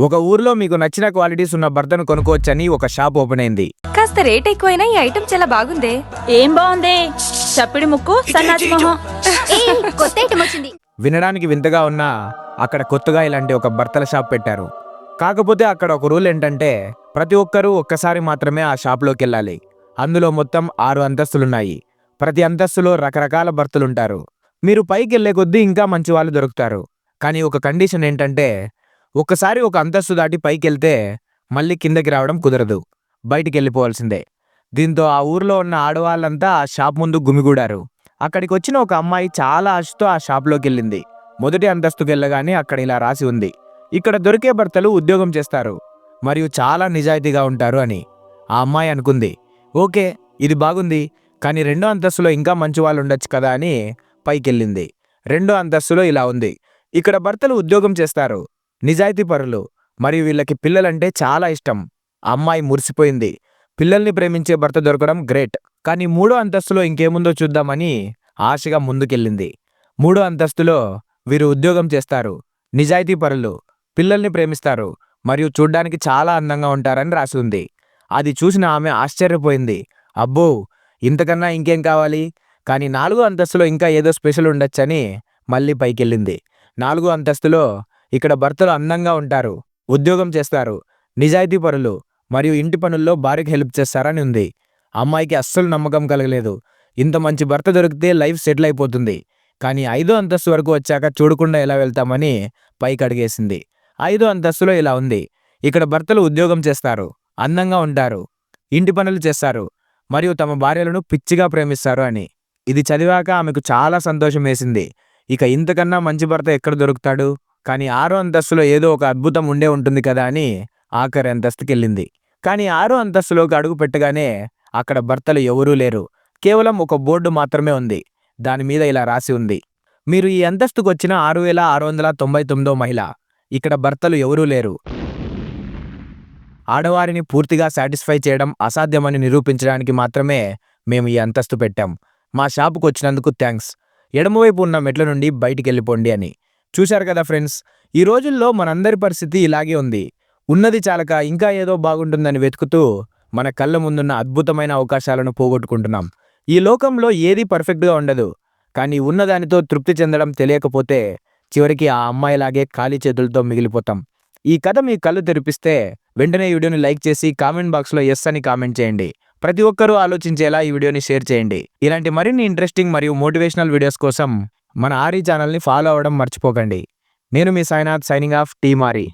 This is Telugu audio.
ఒక ఊర్లో మీకు నచ్చిన క్వాలిటీస్ ఉన్న భర్తను కొనుక్కోవచ్చని ఒక షాప్ ఓపెన్ అయింది. కాస్త రేట్ ఎక్కువైనా ఈ ఐటెం చాలా బాగుందే. ఏం బాగుంది? చప్పిడి ముక్కు, సన్నాది మొహం. కొత్త ఐటమ్ వచ్చింది. వినడానికి వింతగా ఉన్నా అక్కడ కొత్తగా ఇలాంటి ఒక బర్తల షాప్ పెట్టారు. కాకపోతే అక్కడ ఒక రూల్ ఏంటంటే ప్రతి ఒక్కరూ ఒక్కసారి మాత్రమే ఆ షాప్లోకి వెళ్ళాలి. అందులో మొత్తం 6 అంతస్తులున్నాయి. ప్రతి అంతస్తులో రకరకాల బర్తలుంటారు. మీరు పైకి వెళ్లే కొద్దీ ఇంకా మంచి వాళ్ళు దొరుకుతారు. కానీ ఒక కండిషన్ ఏంటంటే ఒక్కసారి ఒక అంతస్తు దాటి పైకి వెళ్తే మళ్ళీ కిందకి రావడం కుదరదు, బయటికి వెళ్ళిపోవాల్సిందే. దీంతో ఆ ఊర్లో ఉన్న ఆడవాళ్ళంతా ఆ షాప్ ముందు గుమిగూడారు. అక్కడికి వచ్చిన ఒక అమ్మాయి చాలా ఆశతో ఆ షాప్లోకి వెళ్ళింది. మొదటి అంతస్తుకి వెళ్ళగానే అక్కడ ఇలా రాసి ఉంది, ఇక్కడ దొరికే భర్తలు ఉద్యోగం చేస్తారు మరియు చాలా నిజాయితీగా ఉంటారు అని. ఆ అమ్మాయి అనుకుంది, ఓకే ఇది బాగుంది, కానీ రెండో అంతస్తులో ఇంకా మంచి వాళ్ళు ఉండొచ్చు కదా అని పైకెళ్ళింది. రెండో అంతస్తులో ఇలా ఉంది, ఇక్కడ భర్తలు ఉద్యోగం చేస్తారు, నిజాయితీ పరులు మరియు వీళ్ళకి పిల్లలంటే చాలా ఇష్టం. ఆ అమ్మాయి మురిసిపోయింది. పిల్లల్ని ప్రేమించే భర్త దొరకడం గ్రేట్. కానీ మూడో అంతస్తులో ఇంకేముందో చూద్దామని ఆశగా ముందుకెళ్ళింది. మూడో అంతస్తులో వీరు ఉద్యోగం చేస్తారు, నిజాయితీ పరులు, పిల్లల్ని ప్రేమిస్తారు మరియు చూడ్డానికి చాలా అందంగా ఉంటారని రాసి ఉంది. అది చూసిన ఆమె ఆశ్చర్యపోయింది. అబ్బో ఇంతకన్నా ఇంకేం కావాలి? కానీ 4వ అంతస్తులో ఇంకా ఏదో స్పెషల్ ఉండొచ్చని మళ్ళీ పైకెళ్ళింది. 4వ అంతస్తులో ఇక్కడ భర్తలు అందంగా ఉంటారు, ఉద్యోగం చేస్తారు, నిజాయితీ పరులు మరియు ఇంటి పనుల్లో భార్యకి హెల్ప్ చేస్తారని ఉంది. అమ్మాయికి అస్సలు నమ్మకం కలగలేదు. ఇంత మంచి భర్త దొరికితే లైఫ్ సెటిల్ అయిపోతుంది. కానీ 5వ అంతస్తు వరకు వచ్చాక చూడకుండా ఎలా వెళ్తామని పైకి అడిగేసింది. 5వ అంతస్తులో ఇలా ఉంది, ఇక్కడ భర్తలు ఉద్యోగం చేస్తారు, అందంగా ఉంటారు, ఇంటి పనులు చేస్తారు మరియు తమ భార్యలను పిచ్చిగా ప్రేమిస్తారు అని. ఇది చదివాక ఆమెకు చాలా సంతోషం వేసింది. ఇక ఇంతకన్నా మంచి భర్త ఎక్కడ దొరుకుతాడు? కానీ 6వ అంతస్తులో ఏదో ఒక అద్భుతం ఉండే ఉంటుంది కదా అని ఆఖరి అంతస్తుకెళ్ళింది. కానీ 6వ అంతస్తులోకి అడుగు పెట్టగానే అక్కడ భర్తలు ఎవరూ లేరు. కేవలం ఒక బోర్డు మాత్రమే ఉంది. దాని మీద ఇలా రాసి ఉంది, మీరు ఈ అంతస్తుకు వచ్చిన 6699వ మహిళ. ఇక్కడ భర్తలు ఎవరూ లేరు. ఆడవారిని పూర్తిగా సాటిస్ఫై చేయడం అసాధ్యమని నిరూపించడానికి మాత్రమే మేము ఈ అంతస్తు పెట్టాం. మా షాపుకు వచ్చినందుకు థ్యాంక్స్. ఎడమవైపు ఉన్న మెట్ల నుండి బయటికి వెళ్ళిపోండి అని. చూశారు కదా ఫ్రెండ్స్, ఈ రోజుల్లో మనందరి పరిస్థితి ఇలాగే ఉంది. ఉన్నది చాలక ఇంకా ఏదో బాగుంటుందని వెతుకుతూ మన కళ్ళ ముందున్న అద్భుతమైన అవకాశాలను పోగొట్టుకుంటున్నాం. ఈ లోకంలో ఏదీ పర్ఫెక్ట్గా ఉండదు. కానీ ఉన్నదానితో తృప్తి చెందడం తెలియకపోతే చివరికి ఆ అమ్మాయిలాగే ఖాళీ చేతులతో మిగిలిపోతాం. ఈ కథ మీ కళ్ళు తెరిపిస్తే వెంటనే ఈ వీడియోని లైక్ చేసి కామెంట్ బాక్స్లో ఎస్ అని కామెంట్ చేయండి. ప్రతి ఒక్కరూ ఆలోచించేలా ఈ వీడియోని షేర్ చేయండి. ఇలాంటి మరిన్ని ఇంట్రెస్టింగ్ మరియు మోటివేషనల్ వీడియోస్ కోసం మన ఆర్ఈ ఛానల్ని ఫాలో అవ్వడం మర్చిపోకండి. నేను మీ Sainath, signing off, team RE.